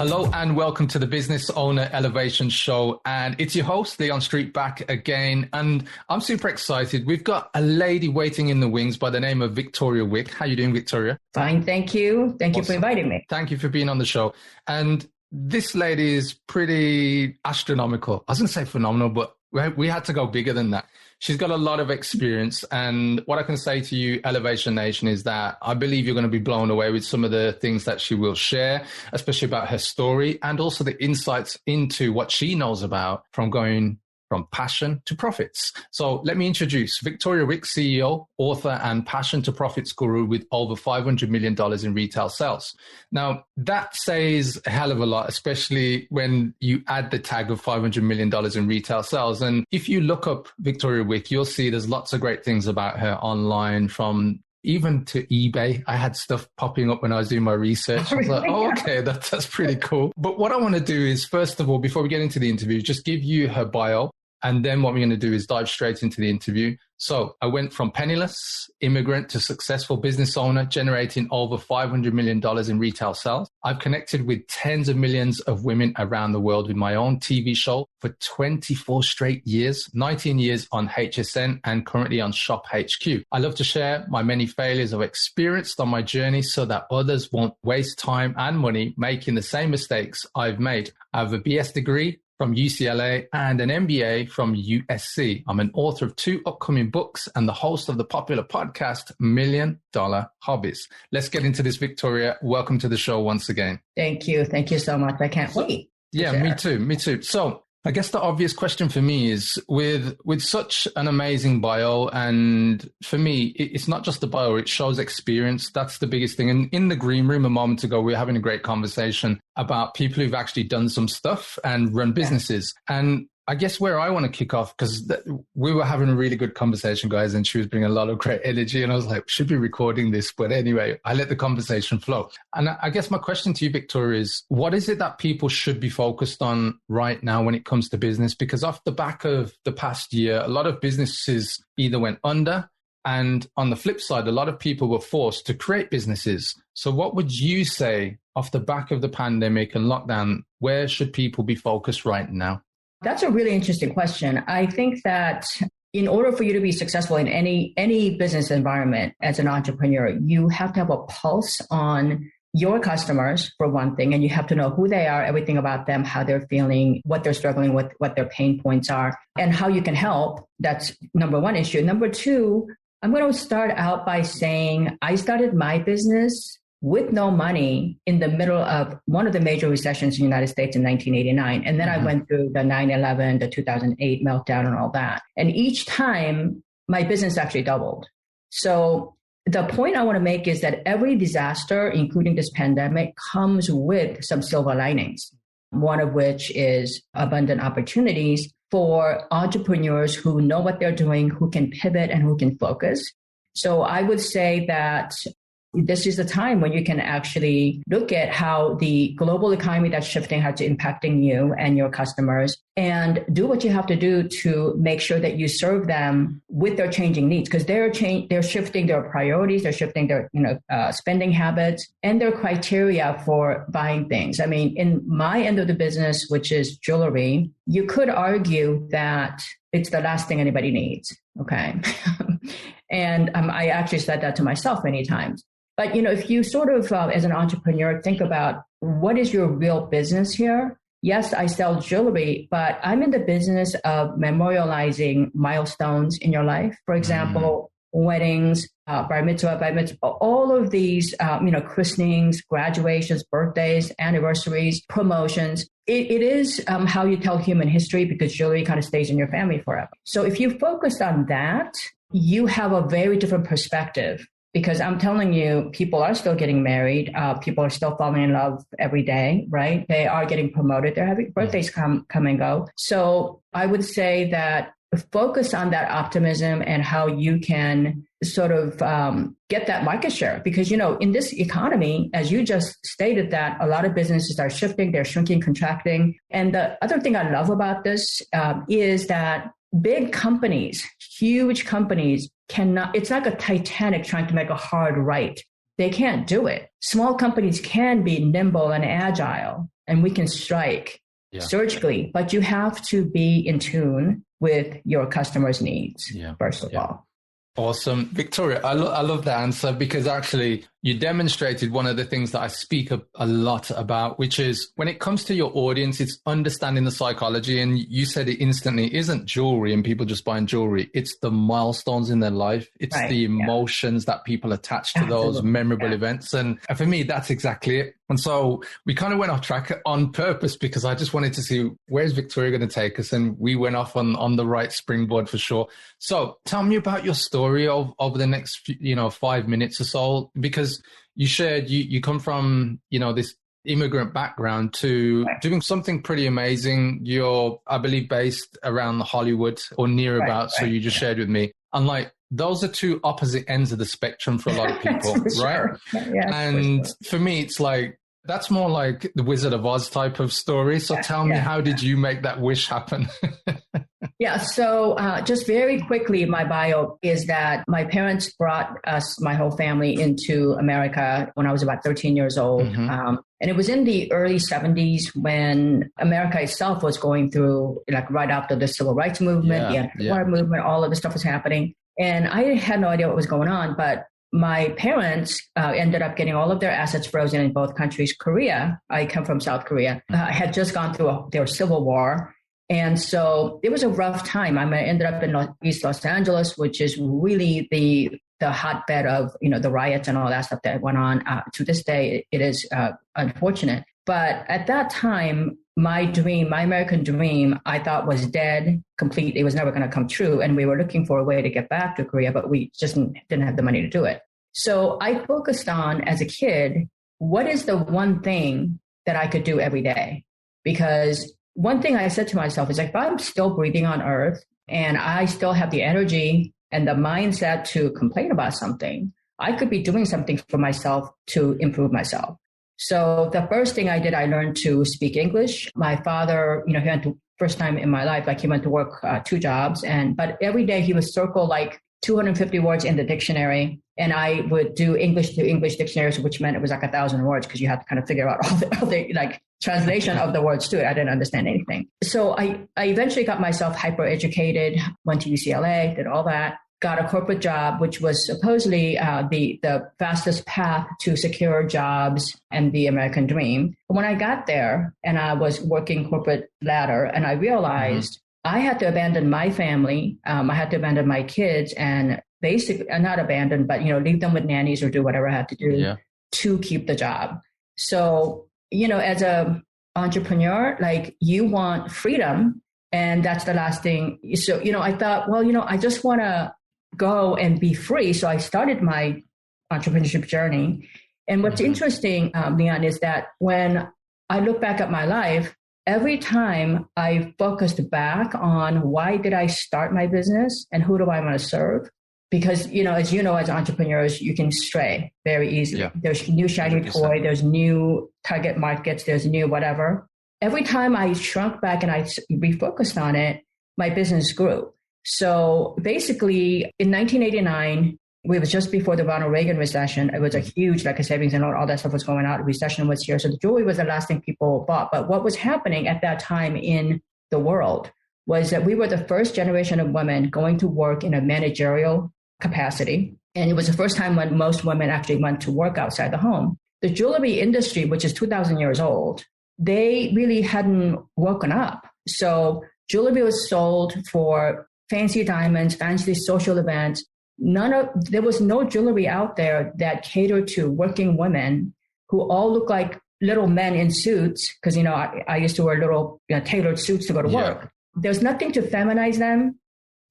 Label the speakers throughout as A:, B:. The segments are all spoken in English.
A: Hello and welcome to the Business Owner Elevation Show. And it's your host, Leon Street, back again. And I'm super excited. We've got a lady waiting in the wings by the name of Victoria Wick. How you doing, Victoria?
B: Fine, thank you. Thank you for inviting me.
A: Thank you for being on the show. And this lady is pretty astronomical. I was going to say phenomenal, but we had to go bigger than that. She's got a lot of experience. And what I can say to you, Elevation Nation, is that I believe you're going to be blown away with some of the things that she will share, especially about her story and also the insights into what she knows about from going from passion to profits. So let me introduce Victoria Wick, CEO, author, and passion to profits guru with over $500 million in retail sales. Now, that says a hell of a lot, especially when you add the tag of $500 million in retail sales. And if you look up Victoria Wick, you'll see there's lots of great things about her online, from even to eBay. I had stuff popping up when I was doing my research. I was like, oh, okay, that's pretty cool. But what I want to do is, first of all, before we get into the interview, just give you her bio. And then what we're going to do is dive straight into the interview. So I went from penniless immigrant to successful business owner, generating over $500 million in retail sales. I've connected with tens of millions of women around the world with my own TV show for 24 straight years, 19 years on HSN and currently on Shop HQ. I love to share my many failures I've experienced on my journey so that others won't waste time and money making the same mistakes I've made. I have a BS degree from UCLA and an MBA from USC. I'm an author of 2 upcoming books and the host of the popular podcast, $1 Million Hobbies. Let's get into this, Victoria. Welcome to the show once again.
B: Thank you. Thank you so much. I can't wait.
A: Yeah, me too. So I guess the obvious question for me is, with such an amazing bio, and for me, it's not just the bio, it shows experience. That's the biggest thing. And in the green room a moment ago, we were having a great conversation about people who've actually done some stuff and run businesses. Yeah. And I guess where I want to kick off, because we were having a really good conversation, guys, and she was bringing a lot of great energy. And I was like, we should be recording this. But anyway, I let the conversation flow. And I guess my question to you, Victoria, is what is it that people should be focused on right now when it comes to business? Because off the back of the past year, a lot of businesses either went under, and on the flip side, a lot of people were forced to create businesses. So what would you say off the back of the pandemic and lockdown, where should people be focused right now?
B: That's a really interesting question. I think that in order for you to be successful in any business environment as an entrepreneur, you have to have a pulse on your customers, for one thing, and you have to know who they are, everything about them, how they're feeling, what they're struggling with, what their pain points are, and how you can help. That's number one issue. Number two, I'm going to start out by saying I started my business with no money in the middle of one of the major recessions in the United States in 1989. And then I went through the 9/11, the 2008 meltdown and all that. And each time my business actually doubled. So the point I want to make is that every disaster, including this pandemic, comes with some silver linings, one of which is abundant opportunities for entrepreneurs who know what they're doing, who can pivot and who can focus. So I would say that this is the time when you can actually look at how the global economy that's shifting, how it's impacting you and your customers, and do what you have to do to make sure that you serve them with their changing needs, because they're shifting their priorities, they're shifting their spending habits and their criteria for buying things. I mean, in my end of the business, which is jewelry, you could argue that it's the last thing anybody needs. Okay. And I actually said that to myself many times. But, if you sort of, as an entrepreneur, think about what is your real business here? Yes, I sell jewelry, but I'm in the business of memorializing milestones in your life. For example, weddings, bar mitzvah, all of these, christenings, graduations, birthdays, anniversaries, promotions. It is how you tell human history, because jewelry kind of stays in your family forever. So if you focus on that, you have a very different perspective. Because I'm telling you, people are still getting married. People are still falling in love every day, right? They are getting promoted. They're having birthdays come and go. So I would say that focus on that optimism and how you can sort of get that market share. Because, in this economy, as you just stated, that a lot of businesses are shifting, they're shrinking, contracting. And the other thing I love about this is that big companies, huge companies cannot, it's like a Titanic trying to make a hard right. They can't do it. Small companies can be nimble and agile. and we can strike surgically, but you have to be in tune with your customers' needs, first of all.
A: Awesome. Victoria, I love that answer, because actually you demonstrated one of the things that I speak a lot about, which is when it comes to your audience, it's understanding the psychology. And you said it instantly, isn't jewelry and people just buying jewelry. It's the milestones in their life. It's the emotions that people attach to those memorable events. And for me, that's exactly it. And so we kind of went off track on purpose, because I just wanted to see where's Victoria going to take us. And we went off on the right springboard for sure. So tell me about your story over the next, 5 minutes or so, because you shared you come from, this immigrant background to doing something pretty amazing. You're, I believe, based around Hollywood or near about. So you just shared with me. And like, those are two opposite ends of the spectrum for a lot of people, right?
B: Yes,
A: and for me, it's like, that's more like the Wizard of Oz type of story. So tell me, how did you make that wish happen?
B: So just very quickly, my bio is that my parents brought us, my whole family, into America when I was about 13 years old. And it was in the early 70s when America itself was going through, like right after the Civil Rights Movement, the anti-war movement, all of this stuff was happening. And I had no idea what was going on, but my parents ended up getting all of their assets frozen in both countries. Korea, I come from South Korea, had just gone through their civil war. And so it was a rough time. I ended up in East Los Angeles, which is really the hotbed of, the riots and all that stuff that went on. To this day, it is unfortunate. But at that time, my dream, my American dream, I thought was dead, complete. It was never going to come true. And we were looking for a way to get back to Korea, but we just didn't have the money to do it. So I focused on, as a kid, what is the one thing that I could do every day? Because one thing I said to myself is, like, if I'm still breathing on earth and I still have the energy and the mindset to complain about something, I could be doing something for myself to improve myself. So the first thing I did, I learned to speak English. My father, he went to, first time in my life, like he went to work 2 jobs, but every day he would circle like 250 words in the dictionary. And I would do English to English dictionaries, which meant it was like 1,000 words, because you had to kind of figure out all the like translation of the words to it. I didn't understand anything. So I eventually got myself hyper educated, went to UCLA, did all that, got a corporate job, which was supposedly the fastest path to secure jobs and the American dream. When I got there and I was working corporate ladder, and I realized I had to abandon my family. I had to abandon my kids, and basically, not abandon, but, leave them with nannies or do whatever I had to do to keep the job. So, as a entrepreneur, like, you want freedom, and that's the last thing. So, I thought, well, I just want to go and be free. So I started my entrepreneurship journey. And what's interesting, Leon, is that when I look back at my life, every time I focused back on why did I start my business and who do I want to serve? Because, as entrepreneurs, you can stray very easily. Yeah. There's new shiny 100%. Toy, there's new target markets, there's new whatever. Every time I shrunk back and I refocused on it, my business grew. So basically, in 1989, it was just before the Ronald Reagan recession. It was a huge, like a savings and all that stuff was going out. The recession was here. So the jewelry was the last thing people bought. But what was happening at that time in the world was that we were the first generation of women going to work in a managerial capacity. And it was the first time when most women actually went to work outside the home. The jewelry industry, which is 2,000 years old, they really hadn't woken up. So jewelry was sold for fancy diamonds, fancy social events. There was no jewelry out there that catered to working women who all look like little men in suits. Because, I used to wear little tailored suits to go to work. There's nothing to feminize them.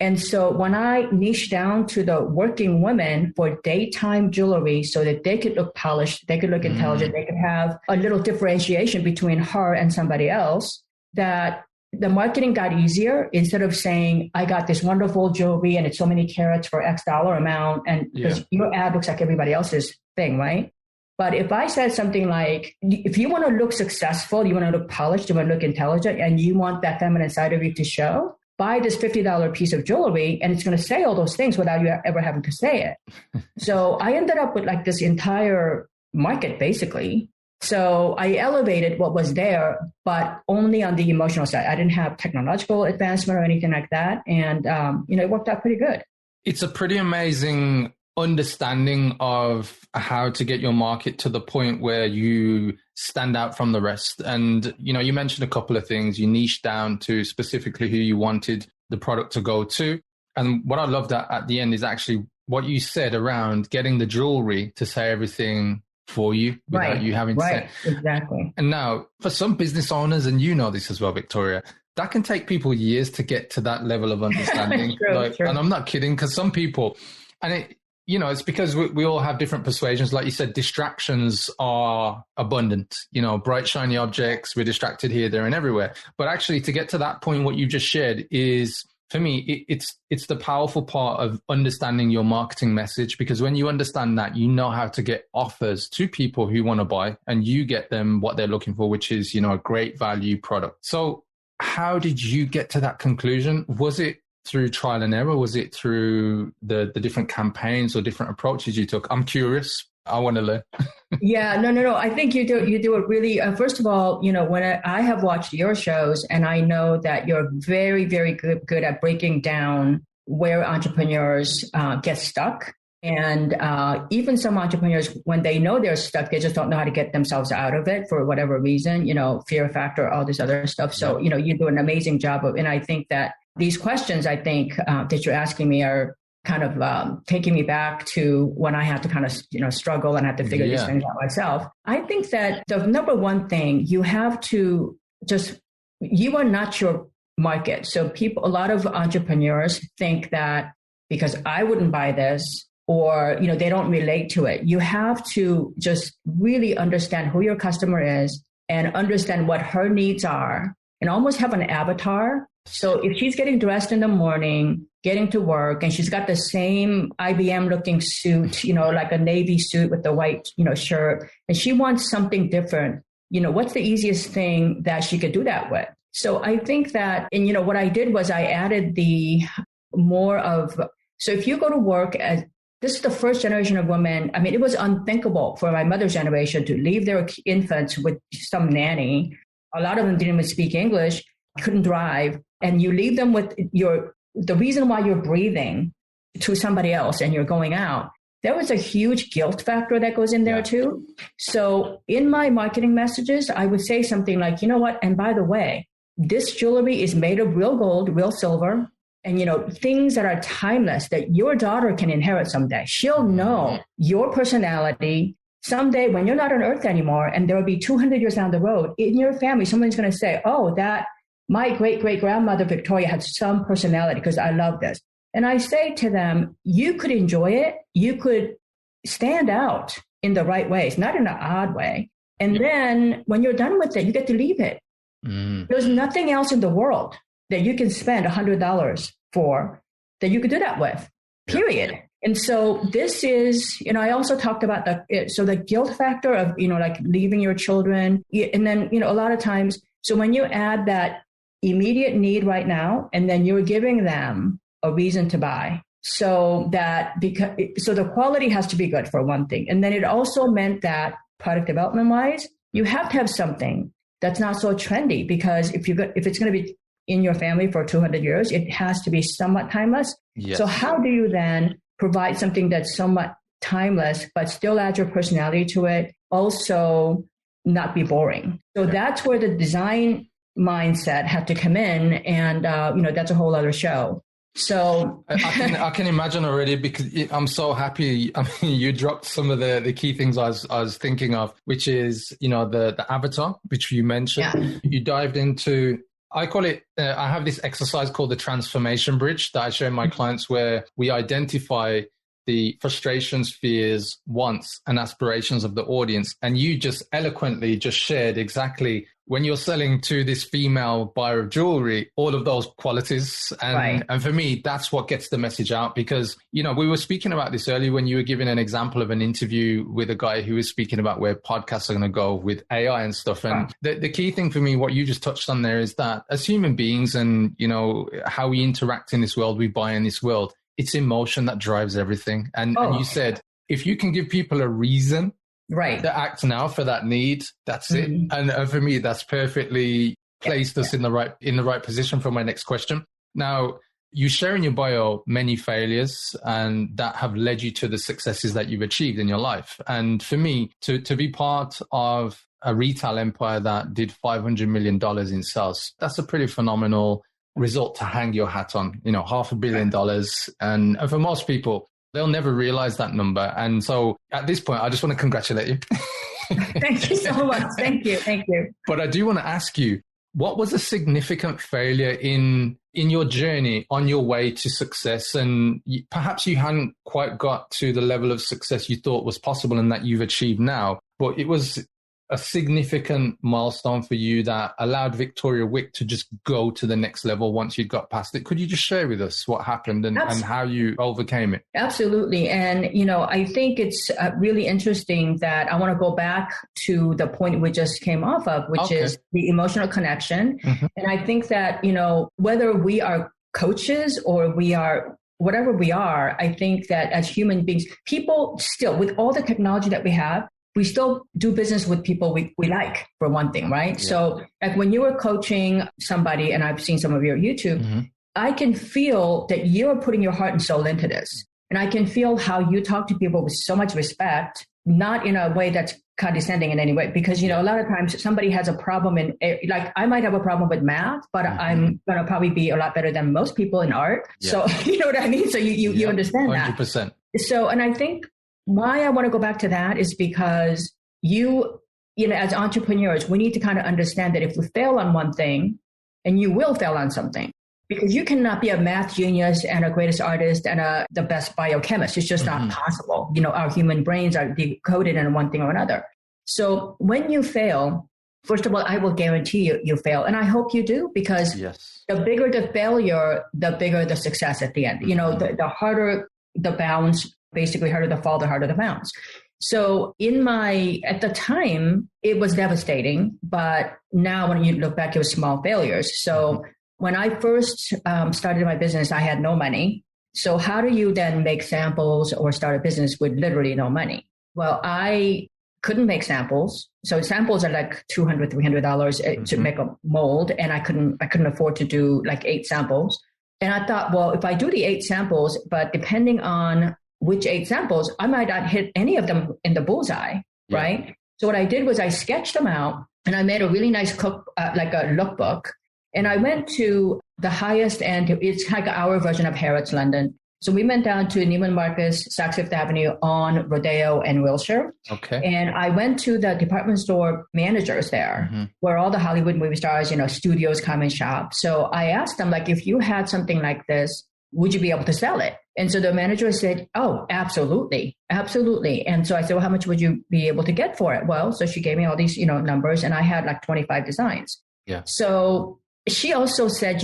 B: And so when I niched down to the working women for daytime jewelry so that they could look polished, they could look intelligent, they could have a little differentiation between her and somebody else, that the marketing got easier. Instead of saying, I got this wonderful jewelry and it's so many carats for X dollar amount, and because your ad looks like everybody else's thing, right? But if I said something like, if you want to look successful, you want to look polished, you want to look intelligent, and you want that feminine side of you to show, buy this $50 piece of jewelry and it's going to say all those things without you ever having to say it. So I ended up with like this entire market, basically, So I elevated what was there, but only on the emotional side. I didn't have technological advancement or anything like that. And, it worked out pretty good.
A: It's a pretty amazing understanding of how to get your market to the point where you stand out from the rest. And, you mentioned a couple of things. You niched down to specifically who you wanted the product to go to. And what I loved at the end is actually what you said around getting the jewelry to say everything for you without you having to say.
B: Exactly.
A: And now for some business owners, and you know this as well, Victoria, that can take people years to get to that level of understanding.
B: True.
A: And I'm not kidding, because some people, and it's because we all have different persuasions. Like you said, distractions are abundant, bright, shiny objects. We're distracted here, there, and everywhere. But actually, to get to that point, what you just shared is, for me, it's the powerful part of understanding your marketing message, because when you understand that, you know how to get offers to people who want to buy, and you get them what they're looking for, which is, a great value product. So how did you get to that conclusion? Was it through trial and error? Was it through the different campaigns or different approaches you took? I'm curious. I want to learn.
B: Yeah, no. I think you do it really. First of all, when I have watched your shows, and I know that you're very, very good at breaking down where entrepreneurs get stuck. And even some entrepreneurs, when they know they're stuck, they just don't know how to get themselves out of it for whatever reason, fear factor, all this other stuff. So, you do an amazing job of, and I think that these questions, that you're asking me are kind of taking me back to when I had to kind of, struggle and had to figure these things out myself. I think that the number one thing, you have to you are not your market. So a lot of entrepreneurs think that because I wouldn't buy this, or, they don't relate to it. You have to just really understand who your customer is and understand what her needs are, and almost have an avatar. So if she's getting dressed in the morning, getting to work, and she's got the same IBM looking suit, like a navy suit with the white, shirt, and she wants something different, what's the easiest thing that she could do that with? So I think that, and what I did was I added so if you go to work this is the first generation of women. I mean, it was unthinkable for my mother's generation to leave their infants with some nanny. A lot of them didn't even speak English, couldn't drive. And you leave them with the reason why you're breathing to somebody else and you're going out. There was a huge guilt factor that goes in there too. So in my marketing messages, I would say something like, you know what? And by the way, this jewelry is made of real gold, real silver. And, things that are timeless that your daughter can inherit someday. She'll know your personality someday when you're not on earth anymore, and there will be 200 years down the road in your family. Someone's going to say, oh, that my great-great-grandmother Victoria had some personality because I love this. And I say to them, you could enjoy it. You could stand out in the right ways, not in an odd way. And then when you're done with it, you get to leave it. There's nothing else in the world that you can spend $100 for that you could do that with, period. And so this is, I also talked about the guilt factor of, like leaving your children. And then, a lot of times, so when you add that immediate need right now, and then you're giving them a reason to buy. So the quality has to be good for one thing. And then it also meant that product development wise, you have to have something that's not so trendy, because if it's going to be in your family for 200 years, it has to be somewhat timeless. Yes. So how do you then provide something that's somewhat timeless, but still add your personality to it, also not be boring? So that's where the design mindset had to come in. And, that's a whole other show. So
A: I can imagine already, because I'm so happy. I mean, you dropped some of the key things I was thinking of, which is, the avatar, which you mentioned. You dived into, I call it, I have this exercise called the transformation bridge that I share with my clients, where we identify the frustrations, fears, wants, and aspirations of the audience. And you just eloquently just shared exactly, when you're selling to this female buyer of jewelry, all of those qualities. And for me, that's what gets the message out, because, we were speaking about this earlier when you were giving an example of an interview with a guy who was speaking about where podcasts are going to go with AI and stuff. And the key thing for me, what you just touched on there, is that as human beings and, how we interact in this world, we buy in this world, it's emotion that drives everything. And you said, if you can give people a reason
B: Right.
A: to act now for that need. That's it. And for me, that's perfectly placed us in the right position for my next question. Now, you share in your bio many failures and that have led you to the successes that you've achieved in your life. And for me, to be part of a retail empire that did $500 million in sales, that's a pretty phenomenal result to hang your hat on, $500 million. And for most people, they'll never realize that number. And so at this point, I just want to congratulate you.
B: Thank you so much. Thank you.
A: But I do want to ask you, what was a significant failure in your journey on your way to success? And perhaps you hadn't quite got to the level of success you thought was possible and that you've achieved now, but it was a significant milestone for you that allowed Victoria Wick to just go to the next level once you got past it. Could you just share with us what happened and how you overcame it?
B: Absolutely. And, I think it's really interesting that I want to go back to the point we just came off of, which is the emotional connection. And I think that, whether we are coaches or we are whatever we are, I think that as human beings, people still, with all the technology that we have, we still do business with people we like, for one thing, right? Yeah. So like when you were coaching somebody, and I've seen some of your YouTube, I can feel that you're putting your heart and soul into this. And I can feel how you talk to people with so much respect, not in a way that's condescending in any way, because, a lot of times somebody has a problem like I might have a problem with math, but I'm going to probably be a lot better than most people in art. Yeah. So you know what I mean? So you understand 100%. That. So, and I think why I want to go back to that is because as entrepreneurs, we need to kind of understand that if we fail on one thing, and you will fail on something, because you cannot be a math genius and a greatest artist and the best biochemist. It's just not possible. Our human brains are decoded in one thing or another. So when you fail, first of all, I will guarantee you fail. And I hope you do, because the bigger the failure, the bigger the success at the end. The harder the bounce, basically harder the fall, the harder the bounce. So at the time, it was devastating. But now when you look back, it was small failures. So when I first started my business, I had no money. So how do you then make samples or start a business with literally no money? Well, I couldn't make samples. So samples are like $200, $300 to make a mold. And I couldn't afford to do like 8 samples. And I thought, well, if I do the 8 samples, but depending on which 8 samples, I might not hit any of them in the bullseye, right? So what I did was I sketched them out and I made a really nice like a lookbook. And I went to the highest end. It's like our version of Harrods, London. So we went down to Neiman Marcus, Saks Fifth Avenue on Rodeo and Wilshire. Okay. And I went to the department store managers there, where all the Hollywood movie stars, studios come and shop. So I asked them, like, if you had something like this, would you be able to sell it? And so the manager said, oh, absolutely. Absolutely. And so I said, well, how much would you be able to get for it? Well, so she gave me all these, numbers, and I had like 25 designs. Yeah. So she also said,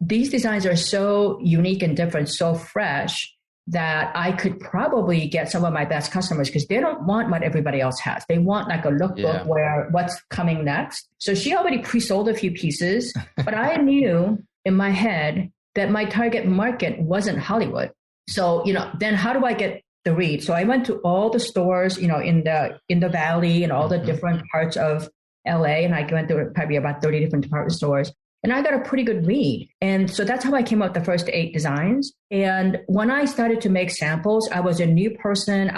B: these designs are so unique and different, so fresh, that I could probably get some of my best customers, because they don't want what everybody else has. They want like a lookbook where what's coming next. So she already pre-sold a few pieces, but I knew in my head that my target market wasn't Hollywood. So, then how do I get the read? So I went to all the stores, in the Valley and all the different parts of LA. And I went to probably about 30 different department stores. And I got a pretty good read. And so that's how I came up with the first 8 designs. And when I started to make samples, I was a new person.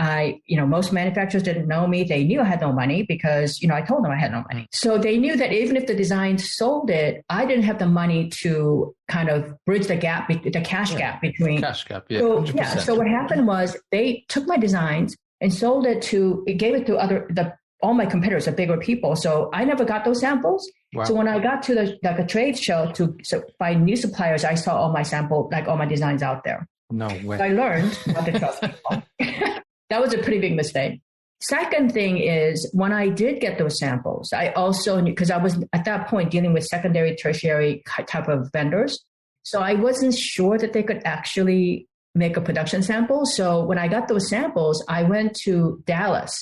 B: Most manufacturers didn't know me. They knew I had no money because, I told them I had no money. So they knew that even if the design sold it, I didn't have the money to kind of bridge the gap, the cash gap between. Cash gap, yeah. So, 100%. So what happened was they took my designs and gave it to all my competitors, the bigger people. So I never got those samples. Wow. So when I got to a trade show to find new suppliers, I saw all my designs out there. No way. So I learned how to trust people. That was a pretty big mistake. Second thing is, when I did get those samples, I also knew, because I was at that point dealing with secondary, tertiary type of vendors. So I wasn't sure that they could actually make a production sample. So when I got those samples, I went to Dallas.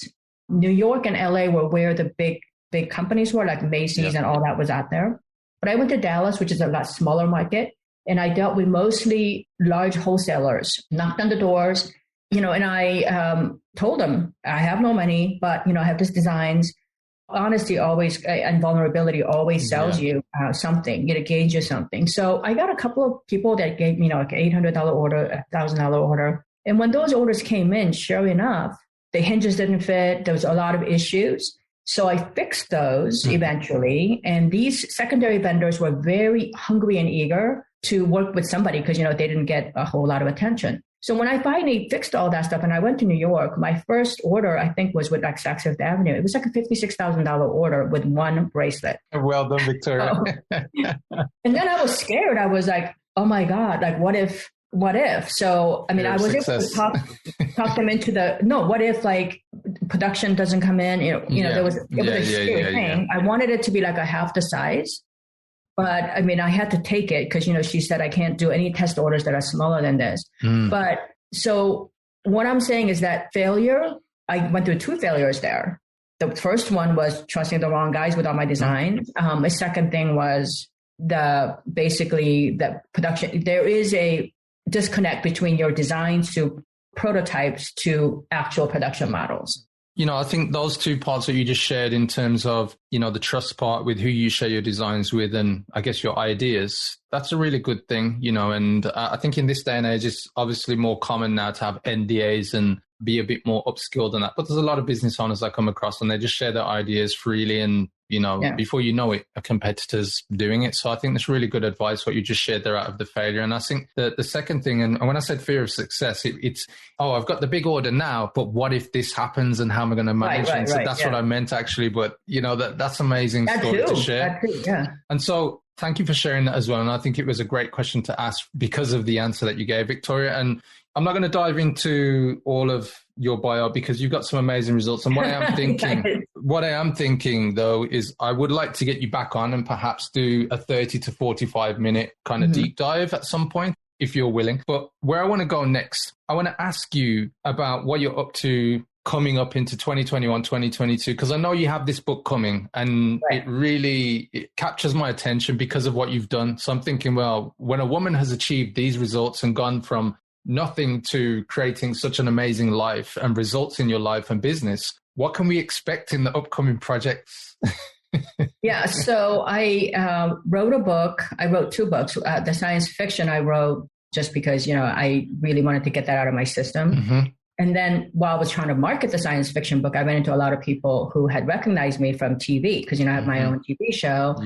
B: New York and LA were where the big companies were, like Macy's and all that was out there. But I went to Dallas, which is a lot smaller market, and I dealt with mostly large wholesalers, knocked on the doors, and I told them, I have no money, but, I have these designs. Honesty always and vulnerability always sells you something. It gains you something. So I got a couple of people that gave me like $800 order, $1,000 order. And when those orders came in, sure enough, the hinges didn't fit. There was a lot of issues. So I fixed those eventually. And these secondary vendors were very hungry and eager to work with somebody because, they didn't get a whole lot of attention. So when I finally fixed all that stuff and I went to New York, my first order, I think, was with like Saks Fifth Avenue. It was like a $56,000 order with one bracelet.
A: Well done, Victoria.
B: And then I was scared. I was like, oh my God, like what if? So, I mean, I was able to talk them into what if like production doesn't come in? It was a scary thing. I wanted it to be like a half the size. But I mean, I had to take it because, she said I can't do any test orders that are smaller than this. But so what I'm saying is that failure, I went through 2 failures there. The first one was trusting the wrong guys with all my designs. The second thing was the production. There is a disconnect between your designs to prototypes to actual production models.
A: I think those 2 parts that you just shared in terms of, the trust part with who you share your designs with and I guess your ideas, that's a really good thing, and I think in this day and age, it's obviously more common now to have NDAs and be a bit more upskilled than that. But there's a lot of business owners I come across and they just share their ideas freely and, before you know it, a competitor's doing it. So I think that's really good advice, what you just shared there out of the failure. And I think that the second thing, and when I said fear of success, it's, I've got the big order now, but what if this happens and how am I going to manage it? So that's what I meant actually. But, that's amazing story to share. And so thank you for sharing that as well. And I think it was a great question to ask because of the answer that you gave, Victoria. And I'm not going to dive into all of your bio because you've got some amazing results. And what I am thinking though, is I would like to get you back on and perhaps do a 30 to 45 minute kind of deep dive at some point, if you're willing. But where I want to go next, I want to ask you about what you're up to coming up into 2021, 2022, because I know you have this book coming and it captures my attention because of what you've done. So I'm thinking, well, when a woman has achieved these results and gone from nothing to creating such an amazing life and results in your life and business, what can we expect in the upcoming projects?
B: So I wrote a book. I wrote 2 books. The science fiction I wrote just because, I really wanted to get that out of my system. And then while I was trying to market the science fiction book, I ran into a lot of people who had recognized me from TV because, I have my own TV show.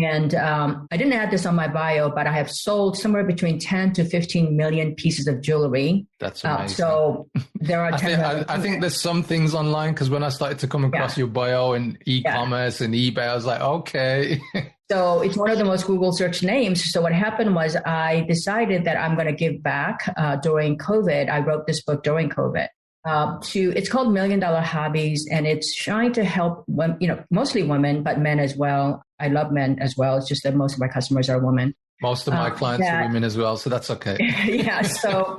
B: And I didn't add this on my bio, but I have sold somewhere between 10 to 15 million pieces of jewelry. That's amazing. So there are 10
A: I think there's some things online because when I started to come across your bio and e-commerce and eBay, I was like, okay.
B: So it's one of the most Google search names. So what happened was I decided that I'm going to give back during COVID. I wrote this book during COVID. It's called $1 Million Hobbies, and it's trying to help mostly women, but men as well. I love men as well. It's just that most of my customers are women.
A: Most of my clients are women as well, so that's okay.
B: So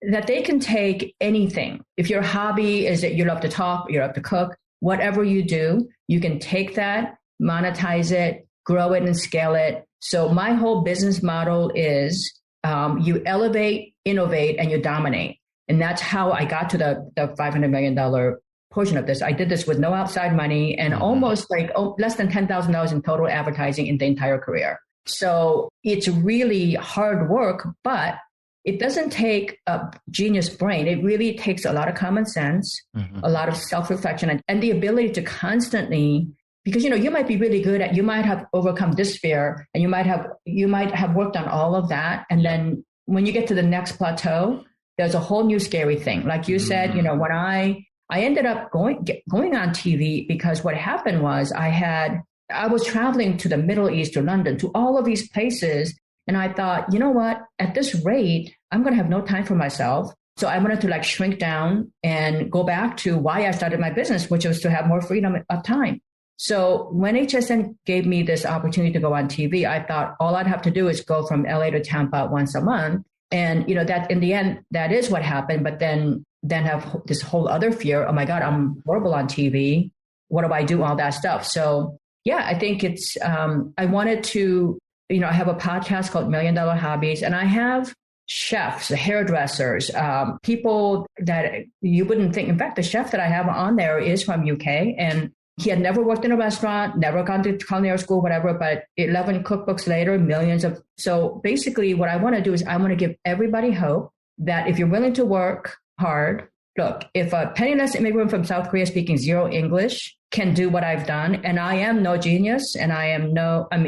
B: that they can take anything. If your hobby is that you love to talk, you love to cook, whatever you do, you can take that, monetize it, grow it and scale it. So my whole business model is you elevate, innovate, and you dominate. And that's how I got to the $500 million portion of this. I did this with no outside money and almost less than $10,000 in total advertising in the entire career. So it's really hard work, but it doesn't take a genius brain. It really takes a lot of common sense, a lot of self-reflection, and the ability to constantly, because, you might be really good at, you might have overcome this fear and you might have worked on all of that. And then when you get to the next plateau, there's a whole new scary thing. Like you said, when I ended up going on TV because what happened was I was traveling to the Middle East, to London, to all of these places. And I thought, you know what, at this rate, I'm going to have no time for myself. So I wanted to shrink down and go back to why I started my business, which was to have more freedom of time. So when HSN gave me this opportunity to go on TV, I thought all I'd have to do is go from LA to Tampa once a month. And, that in the end, that is what happened. But then have this whole other fear. Oh, my God, I'm horrible on TV. What do I do? All that stuff. So, I think it's I wanted to, I have a podcast called $1 Million Hobbies, and I have chefs, hairdressers, people that you wouldn't think. In fact, the chef that I have on there is from UK, and he had never worked in a restaurant, never gone to culinary school, whatever, but 11 cookbooks later, millions of. So basically what I want to do is I want to give everybody hope that if you're willing to work hard, look, if a penniless immigrant from South Korea speaking zero English can do what I've done, and I am no genius, and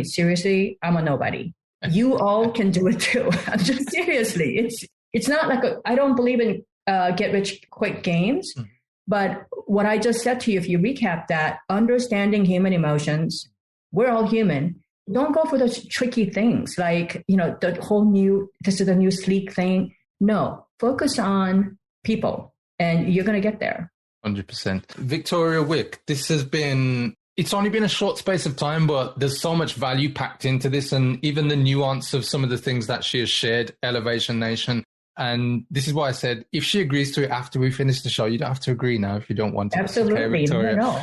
B: seriously, I'm a nobody. You all can do it too. I'm just seriously, it's not like I don't believe in get rich quick games. But what I just said to you, if you recap that, understanding human emotions, we're all human. Don't go for those tricky things like, this is a new sleek thing. No, focus on people and you're going to get there.
A: 100%. Victoria Wick, it's only been a short space of time, but there's so much value packed into this, and even the nuance of some of the things that she has shared, Elevation Nation. And this is why I said, if she agrees to it after we finish the show, you don't have to agree now if you don't want to.
B: Absolutely.
A: Okay, Victoria.
B: No.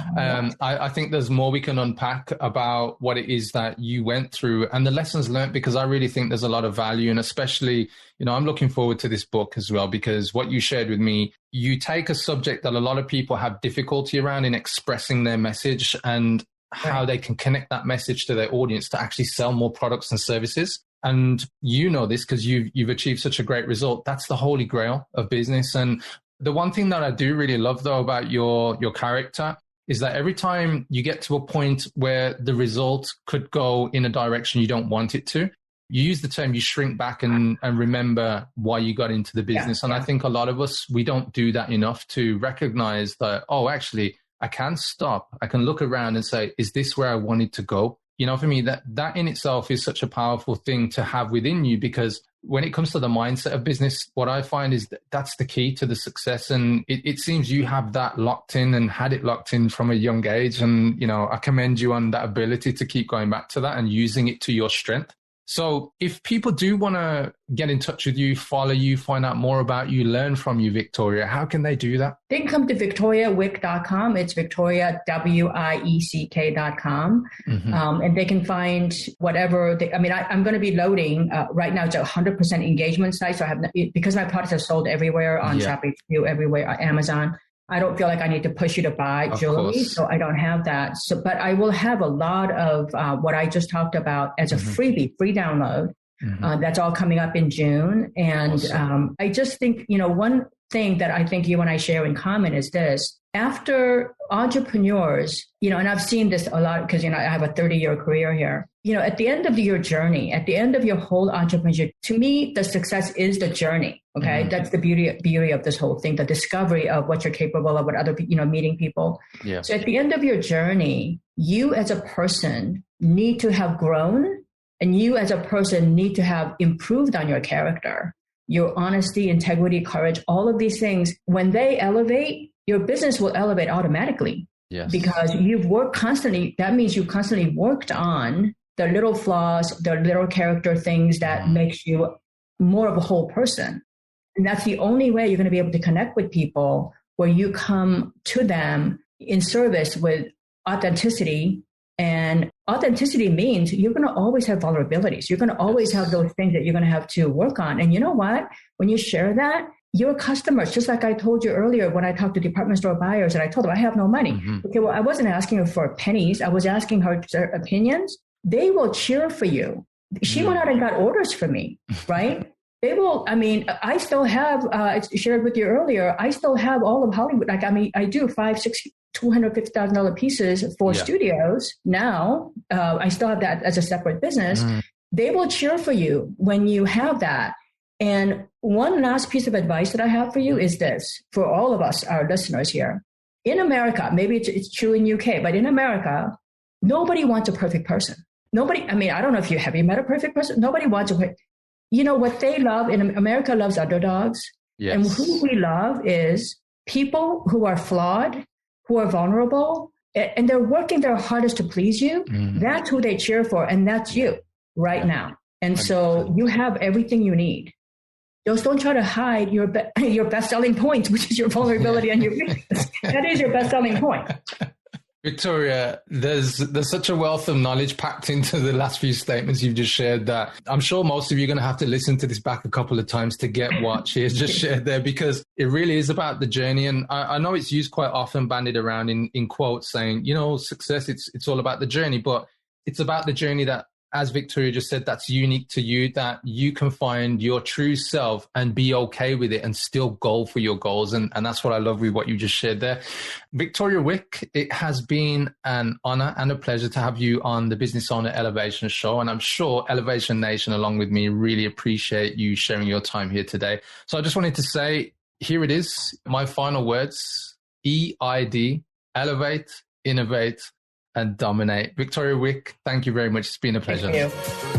A: I think there's more we can unpack about what it is that you went through and the lessons learned, because I really think there's a lot of value. And especially, I'm looking forward to this book as well, because what you shared with me, you take a subject that a lot of people have difficulty around in expressing their message and how they can connect that message to their audience to actually sell more products and services. And you know this because you've achieved such a great result. That's the holy grail of business. And the one thing that I do really love, though, about your character is that every time you get to a point where the result could go in a direction you don't want it to, you use the term, you shrink back and remember why you got into the business. And I think a lot of us, we don't do that enough to recognize that, actually, I can stop. I can look around and say, is this where I wanted to go? For me, that in itself is such a powerful thing to have within you, because when it comes to the mindset of business, what I find is that's the key to the success. And it seems you have that locked in and had it locked in from a young age. And, I commend you on that ability to keep going back to that and using it to your strength. So if people do want to get in touch with you, follow you, find out more about you, learn from you, Victoria, how can they do that?
B: They can come to victoriawick.com. It's victoriawick.com. And they can find whatever. I'm going to be loading. Right now, it's a 100% engagement site. So because my products are sold everywhere on Shopee, everywhere, on Amazon. I don't feel like I need to push you to buy jewelry, so I don't have that. But I will have a lot of what I just talked about as a freebie, free download. That's all coming up in June. And I just think, one thing that I think you and I share in common is this. After entrepreneurs, and I've seen this a lot because, I have a 30-year career here. At the end of your journey, at the end of your whole entrepreneurship, to me, the success is the journey. Okay. That's the beauty of this whole thing, the discovery of what you're capable of, what other, meeting people. Yeah. So at the end of your journey, you as a person need to have grown, and you as a person need to have improved on your character, your honesty, integrity, courage, all of these things. When they elevate, your business will elevate automatically. Yes. Because you've worked constantly. That means you constantly worked on the little flaws, the little character things that makes you more of a whole person. And that's the only way you're going to be able to connect with people, where you come to them in service with authenticity. And authenticity means you're going to always have vulnerabilities. You're going to always have those things that you're going to have to work on. And you know what? When you share that, your customers, just like I told you earlier when I talked to department store buyers and I told them I have no money. Okay, well, I wasn't asking her for pennies. I was asking her their opinions. They will cheer for you. She went out and got orders for me, right? They will, I still have, I shared with you earlier, I still have all of Hollywood. I do $250,000 pieces for studios now. I still have that as a separate business. They will cheer for you when you have that. And one last piece of advice that I have for you is this, for all of us, our listeners here. In America, maybe it's true in UK, but in America, nobody wants a perfect person. Nobody, I don't know if have you met a perfect person? Nobody wants what they love in America loves underdogs. Yes. And who we love is people who are flawed, who are vulnerable, and they're working their hardest to please you. That's who they cheer for. And that's you right now. And so you have everything you need. Just don't try to hide your best selling point, which is your vulnerability and your weakness. That is your best selling point.
A: Victoria, there's such a wealth of knowledge packed into the last few statements you've just shared that I'm sure most of you are going to have to listen to this back a couple of times to get what she has just shared there, because it really is about the journey. And I know it's used quite often, bandied around in quotes saying, success, it's all about the journey, but it's about the journey that, as Victoria just said, that's unique to you, that you can find your true self and be okay with it and still go for your goals. And that's what I love with what you just shared there. Victoria Wick, it has been an honor and a pleasure to have you on the Business Owner Elevation Show. And I'm sure Elevation Nation, along with me, really appreciate you sharing your time here today. So I just wanted to say, here it is, my final words, EID, elevate, innovate, and dominate. Victoria Wick, thank you very much. It's been a pleasure.
B: Thank you.